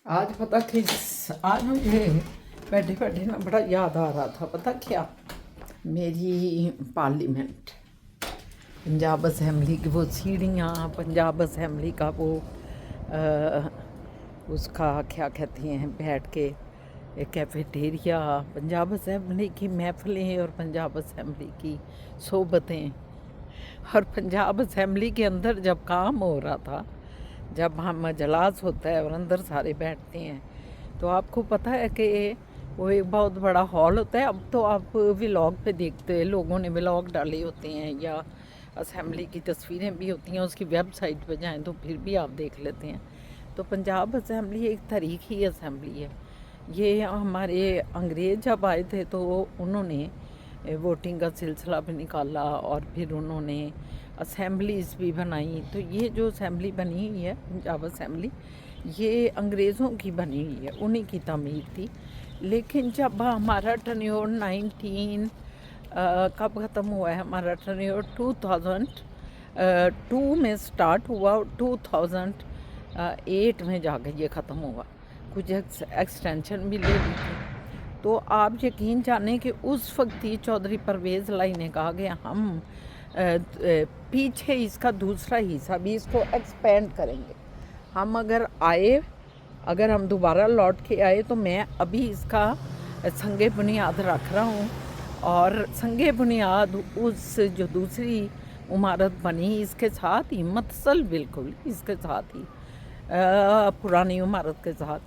आज पता कि आज मुझे बैठे बैठे ना बड़ा याद आ रहा था। पता क्या, मेरी पार्लियामेंट, पंजाब असम्बली की वो सीढ़ियाँ, पंजाब असम्बली का वो उसका क्या कहते हैं, बैठ के कैफेटेरिया, पंजाब असम्बली की महफिलें और पंजाब असम्बली की सोबतें। और पंजाब असम्बली के अंदर जब काम हो रहा था, जब हम इजलास होता है और अंदर सारे बैठते हैं, तो आपको पता है कि वो एक बहुत बड़ा हॉल होता है। अब तो आप व्लॉग पे देखते हैं, लोगों ने व्लॉग डाले होते हैं या असम्बली की तस्वीरें भी होती हैं, उसकी वेबसाइट पे जाएं तो फिर भी आप देख लेते हैं। तो पंजाब असम्बली एक तारीखी असम्बली है। ये हमारे अंग्रेज़ जब आए थे तो उन्होंने वोटिंग का सिलसिला भी निकाला और फिर उन्होंने असम्बलीज़ भी बनाई। तो ये जो असम्बली बनी हुई है पंजाब असम्बली, ये अंग्रेज़ों की बनी हुई है, उन्हीं की तमीर थी। लेकिन जब हमारा टर्न्योर 19 कब ख़त्म हुआ है, हमारा टर्न्योर 2002 में स्टार्ट हुआ और 2008 में जाकर ये ख़त्म हुआ। कुछ एक्सटेंशन भी ले ली थी। तो आप यकीन जाने कि उस वक्त ही चौधरी परवेज़ लाई ने कहा कि हम पीछे इसका दूसरा हिस्सा भी इसको एक्सपेंड करेंगे। हम अगर हम दोबारा लौट के आए तो मैं अभी इसका संगे बुनियाद रख रहा हूँ। और संगे बुनियाद उस जो दूसरी इमारत बनी इसके साथ ही, मत्सल बिल्कुल इसके साथ ही, पुरानी इमारत के साथ,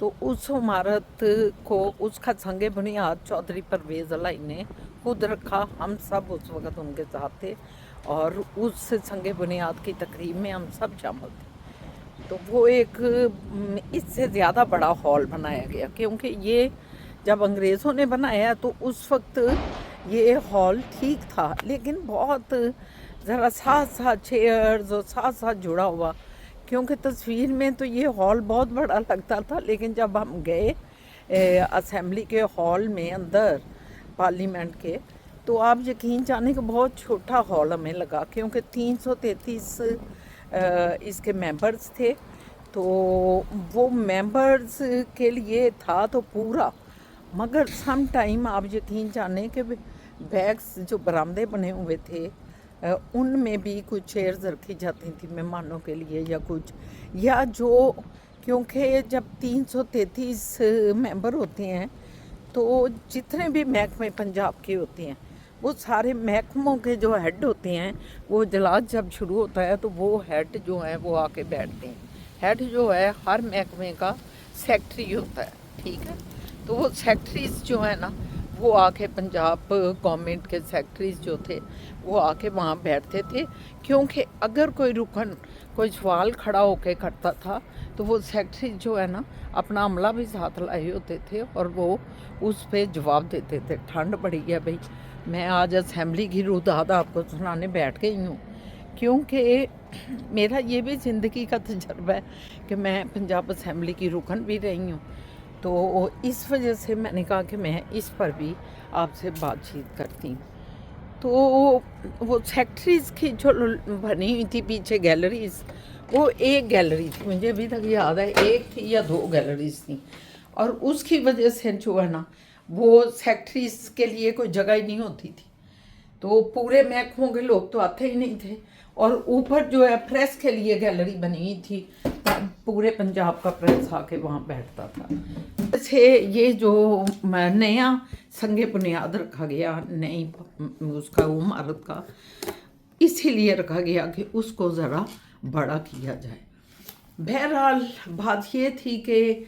तो उस इमारत को, उसका संगे बुनियाद चौधरी परवेज़ लाई ने खुद रखा। हम सब उस वक़्त उनके साथ थे और उस संगे बुनियाद की तकरीब में हम सब शामिल थे। तो वो एक इससे ज़्यादा बड़ा हॉल बनाया गया, क्योंकि ये जब अंग्रेज़ों ने बनाया तो उस वक्त ये हॉल ठीक था, लेकिन बहुत ज़रा साथ साथ चेयर्स और साथ साथ जुड़ा हुआ, क्योंकि तस्वीर में तो ये हॉल बहुत बड़ा लगता था, लेकिन जब हम गए असम्बली के हॉल में अंदर पार्लियामेंट के, तो आप यकीन जाने कि बहुत छोटा हॉल हमें लगा, क्योंकि 333 इसके मेंबर्स थे। तो वो मेंबर्स के लिए था तो पूरा, मगर सम टाइम आप यकीन जाने कि बैग्स जो बरामदे बने हुए थे उनमें भी कुछ चेयर्स रखी जाती थी मेहमानों के लिए या कुछ, या जो, क्योंकि जब 333 मेंबर होते हैं तो जितने भी महकमे पंजाब के होते हैं, वो सारे महकमों के जो हेड होते हैं, वो इजलास जब शुरू होता है तो वो हेड जो है वो आके बैठते हैं। हेड जो है हर महकमे का सेक्रेटरी होता है, ठीक है। तो वो सेक्रेटरीज जो है ना, वो आके पंजाब गवर्नमेंट के सेक्रेटरीज जो थे वो आके वहाँ बैठते थे, क्योंकि अगर कोई रुकन कोई सवाल खड़ा होके करता था तो वो सेक्रेटरी जो है ना अपना अमला भी साथ लाए होते थे और वो उस पर जवाब देते थे। ठंड बड़ी है भाई, मैं आज असम्बली की रुदाद आपको सुनाने बैठ गई हूँ, क्योंकि मेरा ये भी ज़िंदगी का तजर्बा है कि मैं पंजाब असम्बली की रुकन भी रही हूँ। तो इस वजह से मैंने कहा कि मैं इस पर भी आपसे बातचीत करती हूँ। तो वो सेक्रेटरीज़ की जो बनी हुई थी पीछे गैलरीज़, वो एक गैलरी थी, मुझे अभी तक याद है, एक थी या दो गैलरीज थी। और उसकी वजह से जो है ना, वो सेक्रेटरीज़ के लिए कोई जगह ही नहीं होती थी, तो पूरे महकमों के लोग तो आते ही नहीं थे। और ऊपर जो है प्रेस के लिए गैलरी बनी हुई थी, पूरे पंजाब का प्रेस आके वहाँ बैठता था। से ये जो नया संगे बुनियाद रखा गया, नई उसका इमारत का, इसीलिए रखा गया कि उसको ज़रा बड़ा किया जाए। बहरहाल बात ये थी कि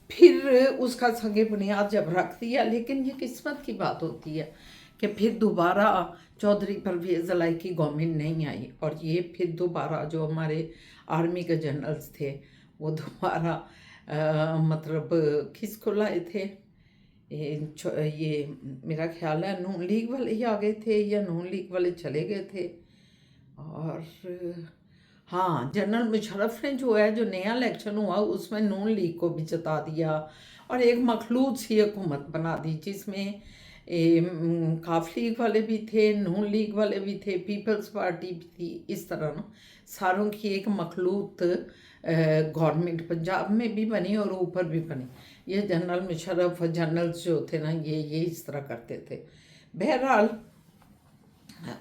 फिर उसका संगे बुनियाद जब रख दिया, लेकिन ये किस्मत की बात होती है कि फिर दोबारा चौधरी परवेज़ लाई की गवर्नमेंट नहीं आई, और ये फिर दोबारा जो हमारे आर्मी के जनरल्स थे वो दोबारा मतलब किसको लाए थे, ये मेरा ख्याल है नून लीग वाले ही आ गए थे या नून लीग वाले चले गए थे। और हाँ, जनरल मुशर्रफ ने जो है, जो नया इलेक्शन हुआ उसमें नून लीग को भी जिता दिया और एक मखलूत सी हुकूमत बना दी, जिसमें काफ लीग वाले भी थे, नून लीग वाले भी थे, पीपल्स पार्टी भी थी। इस तरह ना सारों की एक मखलूत गवर्नमेंट पंजाब में भी बनी और ऊपर भी बनी। ये जनरल मुशर्रफ जनरल्स जो थे ना, ये इस तरह करते थे। बहरहाल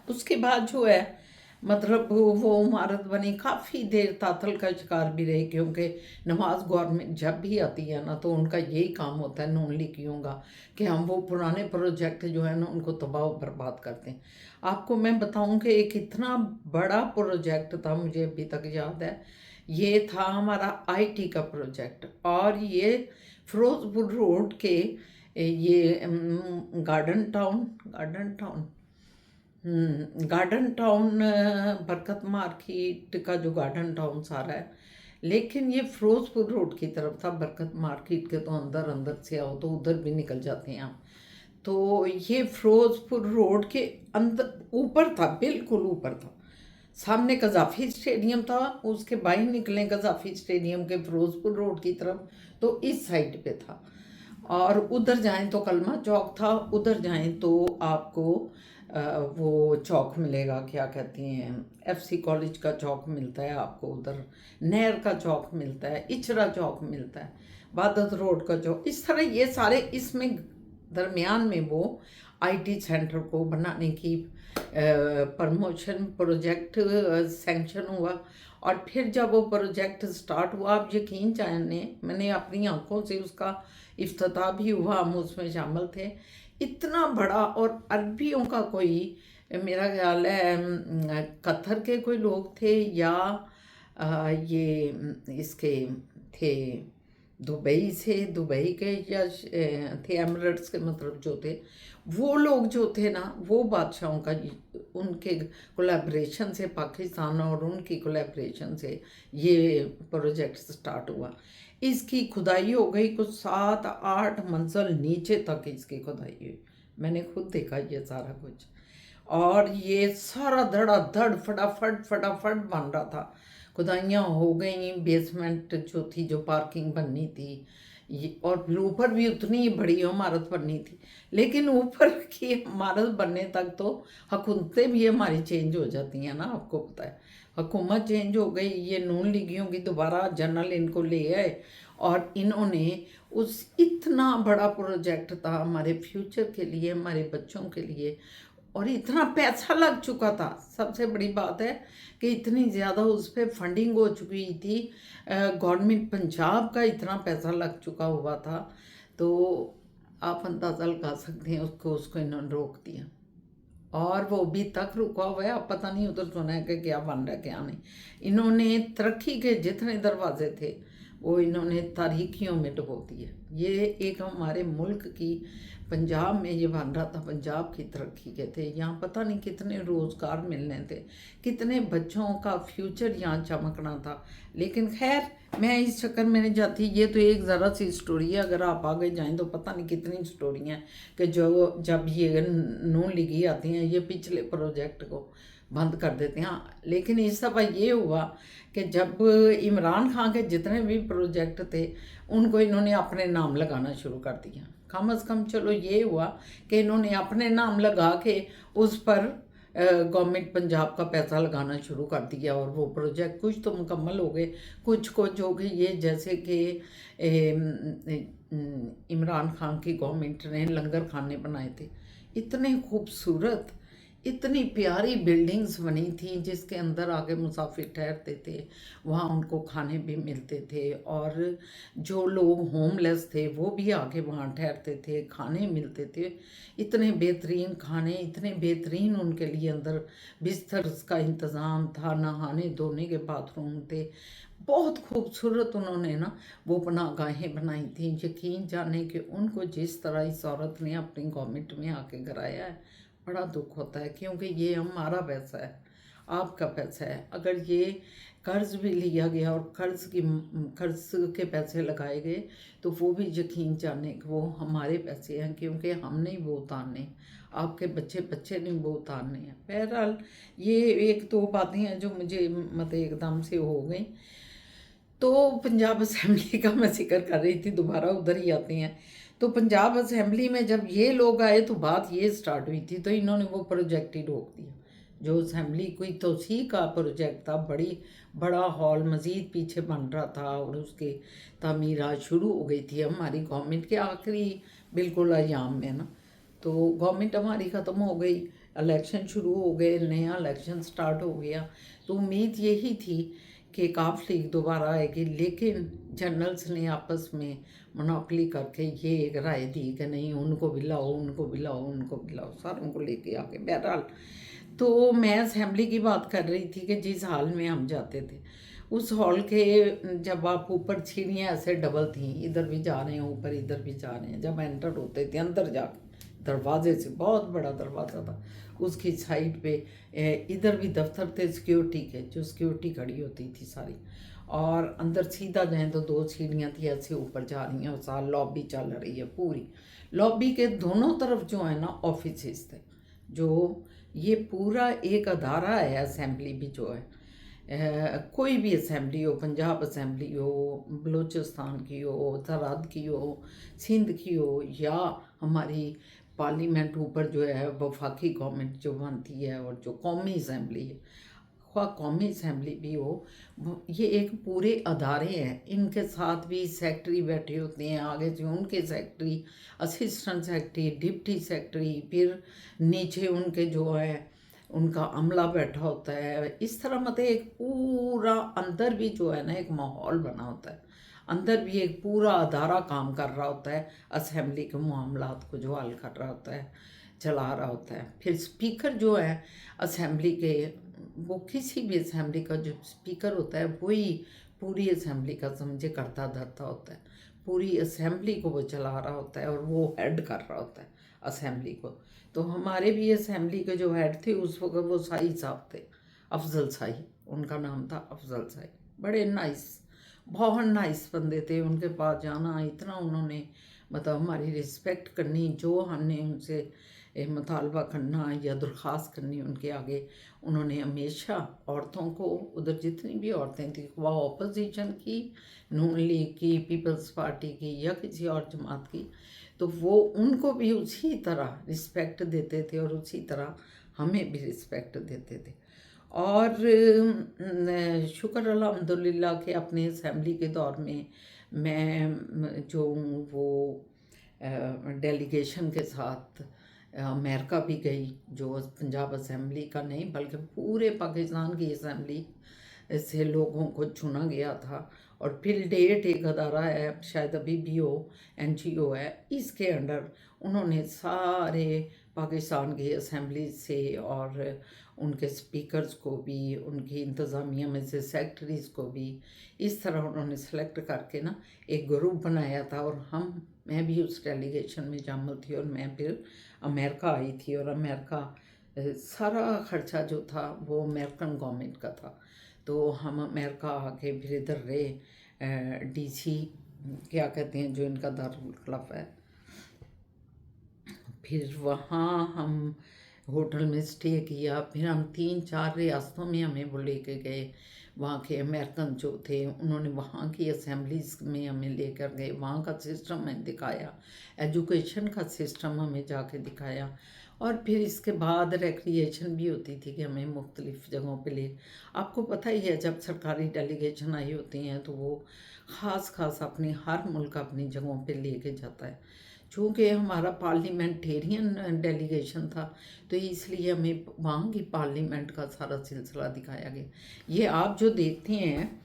उसके बाद जो है मतलब वो इमारत बनी, काफ़ी देर तातल का शिकार भी रही, क्योंकि नवाज गवर्नमेंट जब भी आती है ना तो उनका यही काम होता है नून लीगियों का कि हम वो पुराने प्रोजेक्ट जो है ना उनको तबाह बर्बाद करते हैं। आपको मैं बताऊं कि एक इतना बड़ा प्रोजेक्ट था, मुझे अभी तक याद है, ये था हमारा आईटी का प्रोजेक्ट। और ये फिरोजपुर रोड के ये गार्डन टाउन बरकत मार्केट का जो गार्डन टाउन सारा है, लेकिन ये फिरोजपुर रोड की तरफ था। बरकत मार्केट के तो अंदर अंदर से आओ तो उधर भी निकल जाते हैं आप। तो ये फिरोजपुर रोड के अंदर ऊपर था, बिल्कुल ऊपर था। सामने कजाफी स्टेडियम था, उसके बाहर निकले कजाफी स्टेडियम के फिरोजपुर रोड की तरफ तो इस साइड पे था। और उधर जाएं तो कलमा चौक था, उधर जाएं तो आपको वो चौक मिलेगा, क्या कहते हैं, एफसी कॉलेज का चौक मिलता है आपको, उधर नहर का चौक मिलता है, इचरा चौक मिलता है, बादत रोड का चौक, इस तरह ये सारे इसमें दरमियान में वो आईटी सेंटर को बनाने की प्रमोशन प्रोजेक्ट सैंक्शन हुआ। और फिर जब वो प्रोजेक्ट स्टार्ट हुआ, आप यकीन जाने, मैंने अपनी आंखों से उसका इफ्तिताह भी हुआ, हम उसमें शामिल थे। इतना बड़ा, और अरबियों का कोई, मेरा ख्याल है कतर के कोई लोग थे या ये इसके थे दुबई से, दुबई के या थे एमिरेट्स के, मतलब जो थे वो लोग जो थे ना, वो बादशाहों का उनके कोलैबोरेशन से, पाकिस्तान और उनकी कोलैबोरेशन से ये प्रोजेक्ट स्टार्ट हुआ। इसकी खुदाई हो गई, कुछ 7-8 मंजिल नीचे तक इसकी खुदाई हुई, मैंने खुद देखा ये सारा कुछ। और ये सारा धड़ाधड़ फटाफट बन रहा था, खुदाइयाँ हो गई, बेसमेंट जो थी, जो पार्किंग बननी थी ये, और ऊपर भी उतनी ही बड़ी इमारत बननी थी। लेकिन ऊपर की इमारत बनने तक तो हुकूमतें भी हमारी चेंज हो जाती हैं ना, आपको पता है, हुकूमत चेंज हो गई, ये नून लीगियों की दोबारा जनरल इनको ले आए और इन्होंने उस इतना बड़ा प्रोजेक्ट था हमारे फ्यूचर के लिए, हमारे बच्चों के लिए, और इतना पैसा लग चुका था। सबसे बड़ी बात है कि इतनी ज़्यादा उस पर फंडिंग हो चुकी थी, गवर्नमेंट पंजाब का इतना पैसा लग चुका हुआ था, तो आप अंदाज़ा लगा सकते हैं उसको इन्होंने रोक दिया। और वो अभी तक रुका हुआ है, अब पता नहीं उधर सुना है कि क्या बन रहा है क्या नहीं। इन्होंने तरक्की के जितने दरवाजे थे वो इन्होंने तारीखियों में डुबो दिए। ये एक हमारे मुल्क की, पंजाब में ये बन रहा था, पंजाब की तरक्की के थे, यहाँ पता नहीं कितने रोज़गार मिलने थे, कितने बच्चों का फ्यूचर यहाँ चमकना था। लेकिन खैर मैं इस चक्कर में नहीं जाती, ये तो एक ज़रा सी स्टोरी है, अगर आप आगे जाएं तो पता नहीं कितनी स्टोरियाँ हैं कि जो जब ये नून लीगी आती हैं ये पिछले प्रोजेक्ट को बंद कर देते हैं। लेकिन इस दफ़ा ये हुआ कि जब इमरान खान के जितने भी प्रोजेक्ट थे उनको इन्होंने अपने नाम लगाना शुरू कर दिया। कम अज़ कम चलो ये हुआ कि इन्होंने अपने नाम लगा के उस पर गवर्नमेंट पंजाब का पैसा लगाना शुरू कर दिया, और वो प्रोजेक्ट कुछ तो मुकम्मल हो गए, कुछ को जो कि ये जैसे कि इमरान खान की गवर्नमेंट ने लंगर खाने बनाए थे, इतने खूबसूरत, इतनी प्यारी बिल्डिंग्स बनी थी जिसके अंदर आके मुसाफिर ठहरते थे, वहाँ उनको खाने भी मिलते थे, और जो लोग होमलेस थे वो भी आके वहाँ ठहरते थे, खाने मिलते थे, इतने बेहतरीन खाने, इतने बेहतरीन उनके लिए अंदर बिस्तर का इंतज़ाम था, नहाने धोने के बाथरूम थे, बहुत खूबसूरत उन्होंने ना वो पनाहगाहें बनाई थी। यकीन जाने कि उनको जिस तरह इस औरत ने अपनी गवर्नमेंट में आके कराया है, बड़ा दुख होता है, क्योंकि ये हमारा पैसा है, आपका पैसा है। अगर ये कर्ज़ भी लिया गया और कर्ज़ के पैसे लगाए गए तो वो भी यकीन जाने कि वो हमारे पैसे हैं, क्योंकि हमने ही वो उतारने, आपके बच्चे नहीं वो उतारने हैं। बहरहाल ये एक दो बातें हैं जो मुझे मतलब एकदम से हो गई। तो पंजाब असेंबली का मैं जिक्र कर रही थी, दोबारा उधर ही आते हैं। तो पंजाब असेंबली में जब ये लोग आए तो बात ये स्टार्ट हुई थी, तो इन्होंने वो प्रोजेक्ट ही रोक दिया जो असेंबली कोई तोसी का प्रोजेक्ट था, बड़ा हॉल मज़ीद पीछे बन रहा था और उसकी तामीरात शुरू हो गई थी हमारी गवर्नमेंट के आखिरी बिल्कुल अयाम में ना। तो गवर्नमेंट हमारी ख़त्म हो गई, इलेक्शन शुरू हो गए, नया इलेक्शन स्टार्ट हो गया। तो उम्मीद यही थी कि काफ लीग दोबारा आएगी, लेकिन जनरल्स ने आपस में मोनोपली करके ये एक राय दी कि नहीं, उनको भी लाओ, उनको भी लाओ, उनको भी लाओ, सारों को लेके आके। बहरहाल तो मैं असेंबली की बात कर रही थी कि जिस हॉल में हम जाते थे, उस हॉल के जब आप ऊपर सीढ़ियाँ ऐसे डबल थी, इधर भी जा रहे हैं ऊपर, इधर भी जा रहे हैं, जब एंटर होते थे अंदर जाके दरवाजे से, बहुत बड़ा दरवाज़ा था, उसकी साइड पे इधर भी दफ्तर थे सिक्योरिटी के, जो सिक्योरिटी खड़ी होती थी सारी, और अंदर सीधा जाएँ तो 2 सीढ़ियाँ थी ऐसे ऊपर जा रही हैं, और साथ लॉबी चल रही है पूरी। लॉबी के दोनों तरफ जो है ना ऑफिसेस थे, जो ये पूरा एक अदारा है। असेंबली भी जो है, कोई भी असेंबली हो, पंजाब असेंबली हो, बलूचिस्तान की हो, सरहद की हो, सिंध की हो, या हमारी पार्लियामेंट ऊपर जो है वफाकी गवर्नमेंट जो बनती है, और जो कौमी असेंबली है, ख्वाह कौमी असेंबली भी हो, ये एक पूरे अदारे हैं। इनके साथ भी सेक्रेटरी बैठे होते हैं, आगे से उनके secretary, assistant secretary, deputy secretary, फिर नीचे उनके जो है उनका अमला बैठा होता है। इस तरह मतलब एक पूरा अंदर भी जो है ना एक माहौल बना होता है, अंदर भी एक पूरा अदारा काम कर रहा होता है, असेंबली के मामलात को जो हल कर रहा होता है, चला रहा होता है। फिर स्पीकर जो है असेंबली के, वो किसी भी असेंबली का जो स्पीकर होता है वही पूरी असेंबली का समझे करता धरता होता है, पूरी असेंबली को वो चला रहा होता है, और वो हेड कर रहा होता है असेंबली को। तो हमारे भी असेंबली के जो हेड थे उस वक्त वो शाही साहब थे, अफजल शाही उनका नाम था, अफजल शाही। बड़े नाइस, बहुत नाइस बंदे थे। उनके पास जाना, इतना उन्होंने मतलब हमारी रिस्पेक्ट करनी, जो हमने उनसे मुतालबा करना या दरख्वास्त करनी उनके आगे, उन्होंने हमेशा औरतों को, उधर जितनी भी औरतें थी, वह अपोजिशन की, नून लीग की, पीपल्स पार्टी की या किसी और जमात की, तो वो उनको भी उसी तरह रिस्पेक्ट देते थे और उसी तरह हमें भी रिस्पेक्ट देते थे। और शुक्र अल्हम्दुलिल्लाह कि अपने असेंबली के दौर में मैं जो वो डेलीगेशन के साथ अमेरिका भी गई, जो पंजाब असेंबली का नहीं बल्कि पूरे पाकिस्तान की असेंबली से लोगों को चुना गया था। और फिर डेट एक अदारा है, शायद अभी भी हो, NGO है, इसके अंडर उन्होंने सारे पाकिस्तान की असेंबली से और उनके स्पीकर्स को भी, उनकी इंतज़ामिया में से सेक्रेटरीज़ को भी इस तरह उन्होंने सेलेक्ट करके ना एक ग्रुप बनाया था। और मैं भी उस डेलीगेशन में शामिल थी, और मैं फिर अमेरिका आई थी, और अमेरिका सारा खर्चा जो था वो अमेरिकन गवर्नमेंट का था। तो हम अमेरिका आके फिर इधर रहे, DC क्या कहते हैं जो इनका दारुल खिलाफ है, फिर वहाँ हम होटल में स्टे किया। फिर हम 3-4 रियासतों में हमें वो लेके गए, वहाँ के अमेरिकन जो थे उन्होंने वहाँ की असेंबलीज में हमें लेकर गए, वहाँ का सिस्टम हमें दिखाया, एजुकेशन का सिस्टम हमें जाके दिखाया। और फिर इसके बाद रिक्रिएशन भी होती थी कि हमें मुख्तलिफ़ जगहों पे ले, आपको पता ही है जब सरकारी डेलीगेशन आई होती हैं तो वो ख़ास अपनी हर मुल्क अपनी जगहों पे लेके जाता है। चूँकि हमारा पार्लियामेंटेरियन डेलीगेशन था तो इसलिए हमें वहाँ की पार्लियामेंट का सारा सिलसिला दिखाया गया। ये आप जो देखते हैं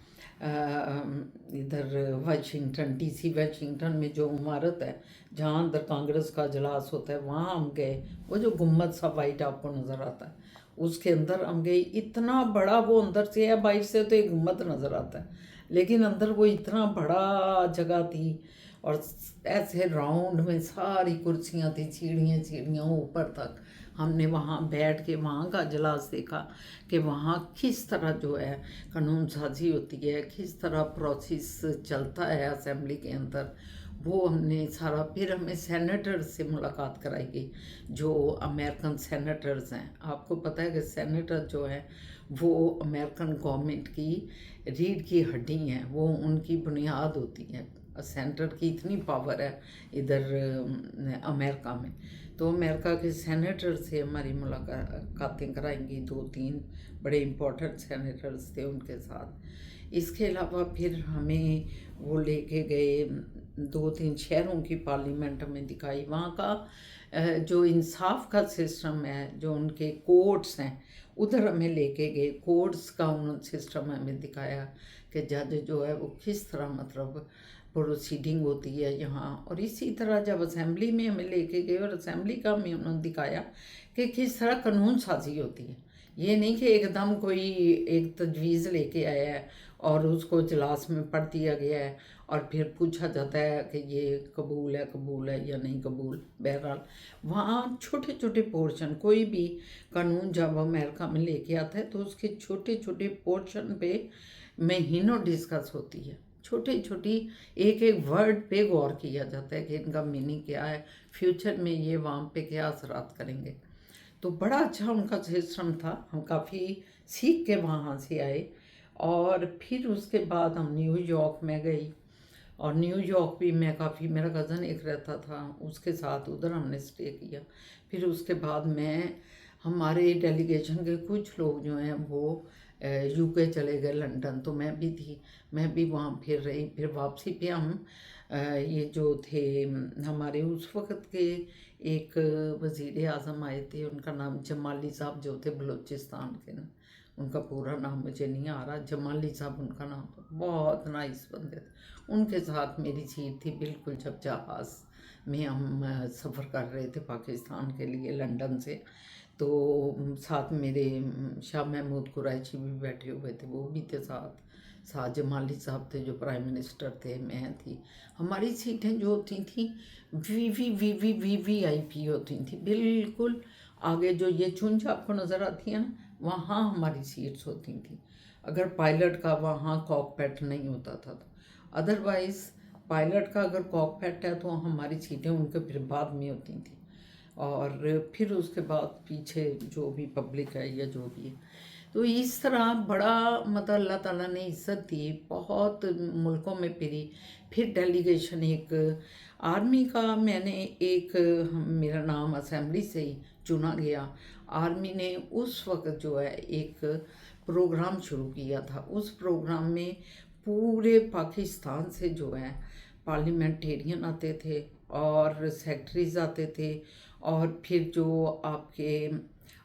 इधर वाशिंगटन DC वाशिंगटन में जो इमारत है जहाँ अंदर कांग्रेस का इजलास होता है, वहाँ हम गए। वो जो गुम्बद सा वाइट आपको नज़र आता है उसके अंदर हम गए। इतना बड़ा वो अंदर से है, बाहर से तो एक गुम्बद नज़र आता है, लेकिन अंदर वो इतना बड़ा जगह थी, और ऐसे राउंड में सारी कुर्सियाँ थी, सीढ़ियाँ ऊपर तक। हमने वहाँ बैठ के वहाँ का इजलास देखा कि वहाँ किस तरह जो है कानून साजी होती है, किस तरह प्रोसेस चलता है असेंबली के अंदर, वो हमने सारा। फिर हमें सेनेटर से मुलाकात कराई गई, जो अमेरिकन सेनेटर्स हैं। आपको पता है कि सेनेटर जो है वो अमेरिकन गवर्नमेंट की रीढ़ की हड्डी हैं, वो उनकी बुनियाद होती है सेंटर की इतनी पावर है इधर अमेरिका में। तो अमेरिका के सेनेटर से हमारी मुलाकातें कराएंगी, 2-3 बड़े इम्पोर्टेंट सेनेटर्स थे उनके साथ। इसके अलावा फिर हमें वो लेके गए 2-3 शहरों की पार्लियामेंट हमें दिखाई, वहाँ का जो इंसाफ का सिस्टम है, जो उनके कोर्ट्स हैं, उधर हमें लेके गए। कोर्ट्स का उन्होंने सिस्टम हमें दिखाया कि जज जो है वो किस तरह मतलब प्रोसीडिंग होती है यहाँ। और इसी तरह जब असेंबली में हमें लेके गए और असेंबली का हमें उन्होंने दिखाया कि किस तरह कानून साजी होती है। ये नहीं कि एकदम कोई एक तजवीज़ लेके आया है और उसको इजलास में पढ़ दिया गया है और फिर पूछा जाता है कि ये कबूल है या नहीं कबूल। बहरहाल वहाँ छोटे छोटे पोर्शन, कोई भी कानून जब अमेरिका में लेके आता है तो उसके छोटे छोटे पोर्शन पे महीनों डिस्कस होती है। छोटी छोटी एक एक वर्ड पे गौर किया जाता है कि इनका मीनिंग क्या है, फ्यूचर में ये वहाँ पे क्या असरात करेंगे। तो बड़ा अच्छा उनका सिस्टम था, हम काफ़ी सीख के वहाँ से आए। और फिर उसके बाद हम न्यूयॉर्क में गई, और न्यूयॉर्क भी मैं काफ़ी, मेरा कज़न एक रहता था उसके साथ, उधर हमने स्टे किया। फिर उसके बाद हमारे डेलीगेशन के कुछ लोग जो हैं वो यूके चले गए, लंदन, तो मैं भी थी, मैं भी वहाँ फिर रही। फिर वापसी पे हम ये जो थे हमारे उस वक़्त के एक वज़ीर आज़म आए थे, उनका नाम जमाली साहब जो थे, बलूचिस्तान के ना, उनका पूरा नाम मुझे नहीं आ रहा, जमाली साहब उनका नाम था। बहुत नाइस बंदे थे। उनके साथ मेरी सीट थी बिल्कुल जब जहाज़ में हम सफ़र कर रहे थे पाकिस्तान के लिए लंदन से। तो साथ मेरे शाह महमूद कुरैशी भी बैठे हुए थे, वो भी थे साथ। साथ जमाली साहब थे जो प्राइम मिनिस्टर थे, मैं थी। हमारी सीटें जो होती थी VVIP होती थी बिल्कुल आगे। जो ये चुंज आपको नज़र आती है ना, वहाँ हमारी सीट्स होती थी। अगर पायलट का वहाँ कॉकपिट नहीं होता था तो अदरवाइज़ पायलट का अगर कॉकपिट है तो हमारी सीटें उनके फिर बाद में होती थी। और फिर उसके बाद पीछे जो भी पब्लिक है या जो भी है, तो इस तरह बड़ा मतलब अल्लाह ताला ने इज़्ज़त दी। बहुत मुल्कों में फिर डेलीगेशन एक आर्मी का, मैंने एक मेरा नाम असेंबली से ही चुना गया। आर्मी ने उस वक्त जो है एक प्रोग्राम शुरू किया था। उस प्रोग्राम में पूरे पाकिस्तान से जो है पार्लियामेंटेरियन आते थे और सेक्रेटरीज आते थे, और फिर जो आपके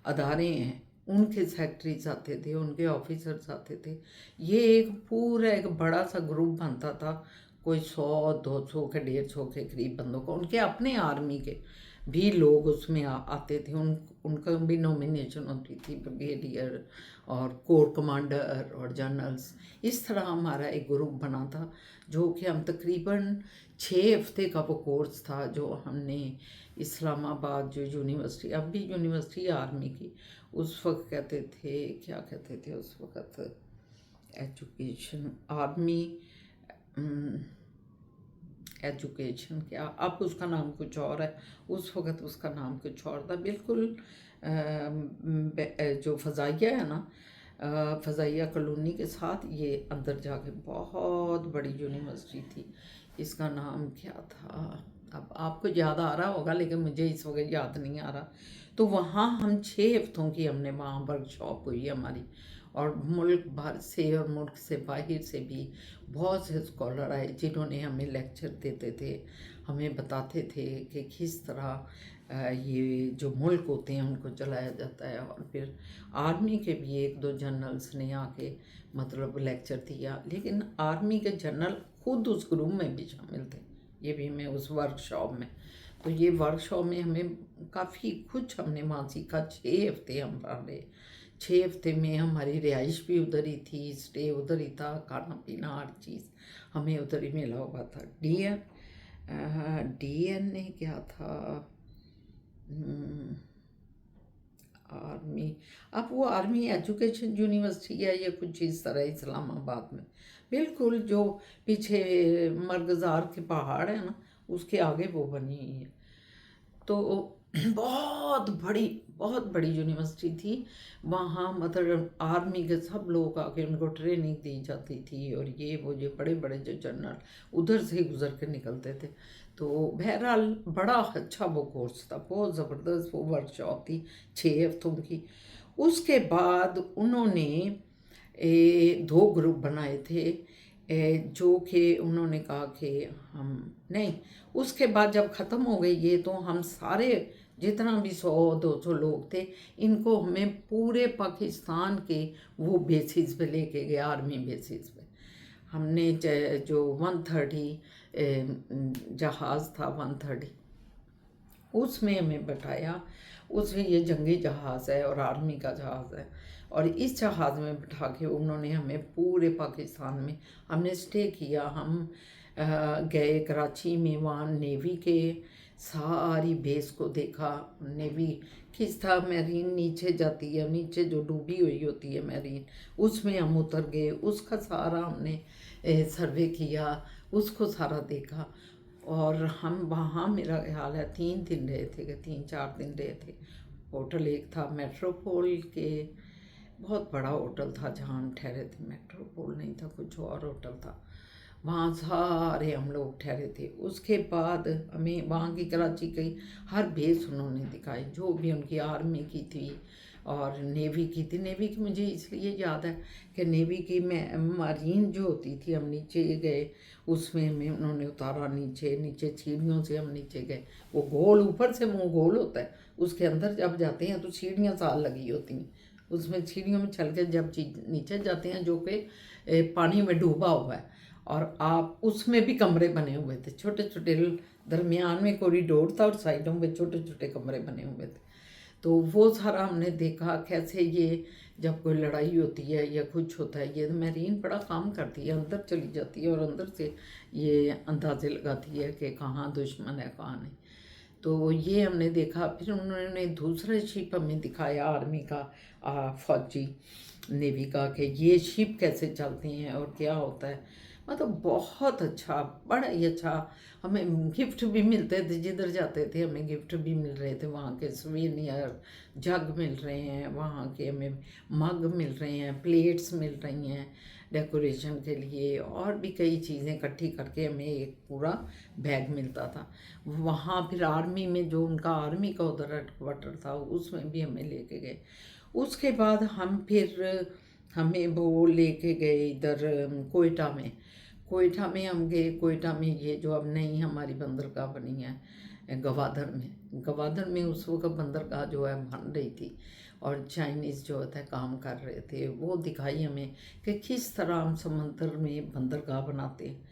अदारे हैं उनके सेक्रेटरीज आते थे, उनके ऑफिसर्स आते थे। ये एक पूरा एक बड़ा सा ग्रुप बनता था, कोई 100-200 के 150 के करीब बंदों का। उनके अपने आर्मी के भी लोग उसमें आते थे, उनका भी नॉमिनेशन होती थी, ब्रिगेडियर और कोर कमांडर और जनरल्स। इस तरह हमारा एक ग्रुप बना था, जो कि हम तकरीबन 6 हफ्ते का वो कोर्स था जो हमने इस्लामाबाद जो यूनिवर्सिटी, अब भी यूनिवर्सिटी आर्मी की, उस वक्त कहते थे, क्या कहते थे उस वक्त, एजुकेशन आर्मी एजुकेशन, क्या अब उसका नाम कुछ और है, उस वक्त उसका नाम कुछ और था बिल्कुल। जो फ़ज़ाइया है ना, फ़ज़ाइया कॉलोनी के साथ ये अंदर जाके बहुत बड़ी यूनिवर्सिटी थी, इसका नाम क्या था, अब आपको याद आ रहा होगा लेकिन मुझे इस वक्त याद नहीं आ रहा। तो वहाँ हम 6 हफ्तों की हमने वहाँ वर्कशॉप हुई हमारी, और मुल्क भर से और मुल्क से बाहर से भी बहुत से स्कॉलर आए जिन्होंने हमें लेक्चर देते थे, हमें बताते थे कि किस तरह ये जो मुल्क होते हैं उनको चलाया जाता है। और फिर आर्मी के भी 1-2 जनरल्स ने आके मतलब लेक्चर दिया, लेकिन आर्मी के जनरल खुद उस ग्रुप में भी शामिल थे, ये भी मैं उस वर्कशॉप में। तो ये वर्कशॉप में हमें काफ़ी कुछ हमने वहाँ सीखा। 6 हफ्ते हम रहे। 6 हफ्ते में हमारी रिहाइश भी उधर ही थी, स्टे उधर ही था, खाना पीना हर चीज़ हमें उधर ही मिला हुआ था। DN ने क्या था, आर्मी, अब वो आर्मी एजुकेशन यूनिवर्सिटी है या कुछ इस तरह इस्लामाबाद में, बिल्कुल जो पीछे मरगज़ार के पहाड़ है ना उसके आगे वो बनी हुई है। तो बहुत बड़ी यूनिवर्सिटी थी। वहाँ मतलब आर्मी के सब लोग आके उनको ट्रेनिंग दी जाती थी, और ये बड़े बड़े जो जनरल उधर से गुजर के निकलते थे। तो बहरहाल बड़ा अच्छा वो कोर्स था, बहुत ज़बरदस्त वो वर्कशॉप थी 6 हफ्तों की। उसके बाद उन्होंने दो ग्रुप बनाए थे, जो कि उन्होंने कहा कि हम नहीं, उसके बाद जब ख़त्म हो गई ये, तो हम सारे जितना भी 100-200 लोग थे, इनको हमें पूरे पाकिस्तान के वो बेसिस पे लेके गए, आर्मी बेसिस पे। हमने जो 130 जहाज़ था, 130 उसमें हमें बैठाया। उसमें ये जंगी जहाज़ है और आर्मी का जहाज़ है, और इस जहाज़ में बैठा के उन्होंने हमें पूरे पाकिस्तान में हमने स्टे किया। हम गए कराची में, वहाँ नेवी के सारी बेस को देखा। नेवी किस तरह मैरीन नीचे जाती है, नीचे जो डूबी हुई होती है मैरीन, उसमें हम उतर गए, उसका सारा हमने सर्वे किया, उसको सारा देखा। और हम वहाँ मेरा ख्याल है 3 दिन रहे थे, कि 3-4 दिन रहे थे। होटल एक था मेट्रोपोल के, बहुत बड़ा होटल था जहाँ हम ठहरे थे, मेट्रोपोल नहीं था, कुछ और होटल था। वहाँ सारे हम लोग ठहरे थे। उसके बाद हमें वहाँ की कराची की हर बेस उन्होंने दिखाई, जो भी उनकी आर्मी की थी और नेवी की थी। नेवी की मुझे इसलिए याद है कि नेवी की मैं मरीन जो होती थी, हम नीचे गए, उसमें हमें उन्होंने उतारा नीचे, नीचे सीढ़ियों से हम नीचे गए। वो गोल ऊपर से मुँह गोल होता है, उसके अंदर जब जाते हैं तो सीढ़ियाँ साल लगी होती हैं, उसमें सीढ़ियों में चल के जब नीचे जाते हैं, जो कि पानी में डूबा हुआ है, और आप उसमें भी कमरे बने हुए थे छोटे छोटे, दरमियान में कॉरिडोर था और साइडों में छोटे छोटे कमरे बने हुए थे। तो वो सारा हमने देखा, कैसे ये जब कोई लड़ाई होती है या कुछ होता है, ये मैरीन बड़ा काम करती है, अंदर चली जाती है और अंदर से ये अंदाजे लगाती है कि कहाँ दुश्मन है कहाँ नहीं। तो ये हमने देखा। फिर उन्होंने दूसरा शिप हमें दिखाया, आर्मी का फौजी नेवी का, कि ये शिप कैसे चलती हैं और क्या होता है। मतलब बहुत अच्छा, बड़ा ही अच्छा। हमें गिफ्ट भी मिलते थे, जिधर जाते थे हमें गिफ्ट भी मिल रहे थे, वहाँ के सुवेनियर जग मिल रहे हैं, वहाँ के हमें मग मिल रहे हैं, प्लेट्स मिल रही हैं डेकोरेशन के लिए, और भी कई चीज़ें इकट्ठी करके हमें एक पूरा बैग मिलता था। वहाँ फिर आर्मी में जो उनका आर्मी का उधर हेडक्वार्टर था, उसमें भी हमें लेके गए। उसके बाद हमें वो लेके गए इधर कोयटा में। कोयटा में हम गए। कोयटा में ये जो अब नई हमारी बंदरगाह बनी है गवादर में उस वक्त बंदरगाह जो है बन रही थी, और चाइनीज़ जो है काम कर रहे थे। वो दिखाई हमें कि किस तरह हम समंदर में बंदरगाह बनाते हैं।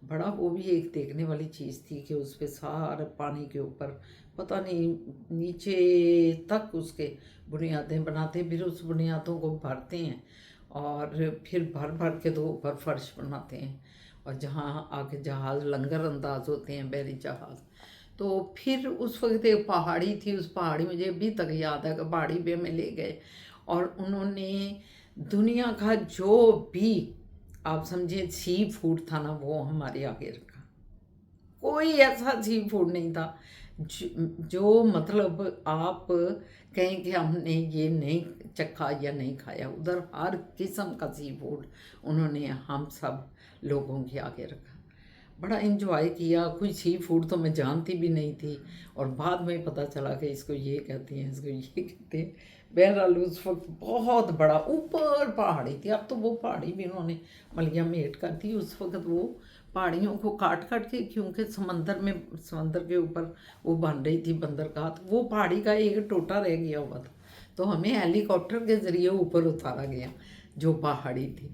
बड़ा वो भी एक देखने वाली चीज़ थी कि उस पर सारे पानी के ऊपर पता नहीं नीचे तक उसके बुनियादें बनाते हैं, फिर उस बुनियादों को भरते हैं, और फिर भर भर के तो ऊपर फर्श बनाते हैं, और जहाँ आके जहाज़ लंगर अंदाज होते हैं, बहरी जहाज़। तो फिर उस वक्त एक पहाड़ी थी, उस पहाड़ी मुझे अभी तक याद है कि पहाड़ी पे हमें ले गए, और उन्होंने दुनिया का जो भी आप समझे सी फूड था ना, वो हमारे आगे रखा। कोई ऐसा सी फूड नहीं था जो मतलब आप कहें कि हमने ये नहीं चखा या नहीं खाया। उधर हर किस्म का सी फूड उन्होंने हम सब लोगों के आगे रखा। बड़ा इन्जॉय किया। कोई सी फूड तो मैं जानती भी नहीं थी, और बाद में पता चला कि इसको ये कहते हैं, इसको ये कहते हैं। बहरहाल उस वक्त बहुत बड़ा ऊपर पहाड़ी थी। अब तो वो पहाड़ी भी उन्होंने मलिया मेट कर दी। उस वक्त वो पहाड़ियों को काट काट के, क्योंकि समंदर के ऊपर वो बन रही थी बंदरगाह, तो वो पहाड़ी का एक टोटा रह गया हुआ था, तो हमें हेलीकॉप्टर के ज़रिए ऊपर उतारा गया जो पहाड़ी थी।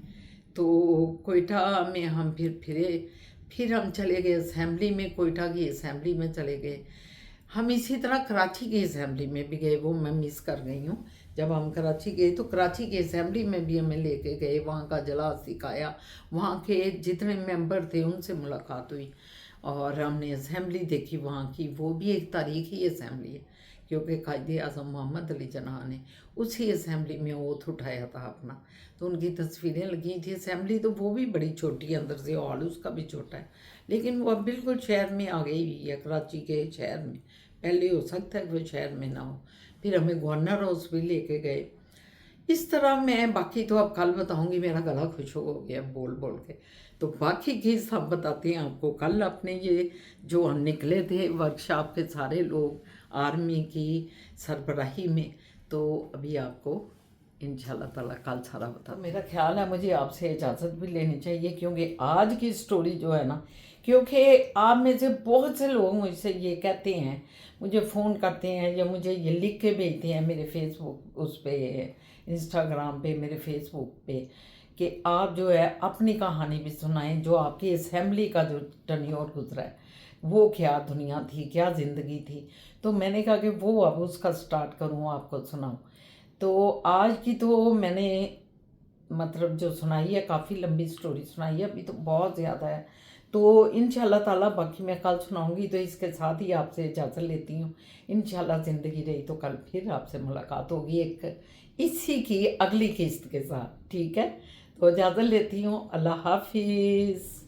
तो कोयटा में हम फिर हम चले गए असेंबली में, कोयटा की असेंबली में चले गए। हम इसी तरह कराची की असेंबली में भी गए, वो मैं मिस कर गई हूँ। जब हम कराची गए तो कराची की असेंबली में भी हमें लेके गए, वहाँ का इजलास सिखाया, वहाँ के जितने मेंबर थे उनसे मुलाकात हुई, और हमने असेंबली देखी वहाँ की। वो भी एक तारीखी असेंबली है, क्योंकि कायदे आज़म मोहम्मद अली जिन्ना ने उसी असेंबली में ओथ उठाया था अपना, तो उनकी तस्वीरें लगी थी। असेंबली तो वो भी बड़ी छोटी है, अंदर से हॉल उसका भी छोटा है, लेकिन वो अब बिल्कुल शहर में आ गई हुई है, कराची के शहर में पहले हो सकता है वो शहर में ना हो, फिर हमें गवर्नर हाउस भी लेके गए। इस तरह मैं बाकी तो अब कल बताऊंगी, मेरा गला खुश हो गया बोल बोल के, तो बाकी की सब बताती हैं आपको कल। अपने ये जो हम निकले थे वर्कशॉप के सारे लोग आर्मी की सरबराही में, तो अभी आपको इंशाल्लाह ताला कल सारा बता। मेरा ख्याल है मुझे आपसे इजाज़त भी लेनी चाहिए, क्योंकि आज की स्टोरी जो है ना, क्योंकि आप में से बहुत से लोग मुझसे ये कहते हैं, मुझे फ़ोन करते हैं या मुझे ये लिख के भेजते हैं मेरे फेसबुक उस पर, इंस्टाग्राम पे, मेरे फेसबुक पे, कि आप जो है अपनी कहानी भी सुनाएं, जो आपकी असेंबली का जो टर्न्योर गुजरा है, वो क्या दुनिया थी, क्या ज़िंदगी थी। तो मैंने कहा कि वो अब उसका स्टार्ट करूँ, आपको सुनाऊँ। तो आज की तो मैंने मतलब जो सुनाई है, काफ़ी लंबी स्टोरी सुनाई है, अभी तो बहुत ज़्यादा है। तो इंशाल्लाह ताला बाकी मैं कल सुनाऊंगी। तो इसके साथ ही आपसे इजाज़त लेती हूँ। इंशाल्लाह ज़िंदगी रही तो कल फिर आपसे मुलाकात होगी एक इसी की अगली किस्त के साथ, ठीक है। तो इजाज़त लेती हूँ, अल्लाह हाफिज़।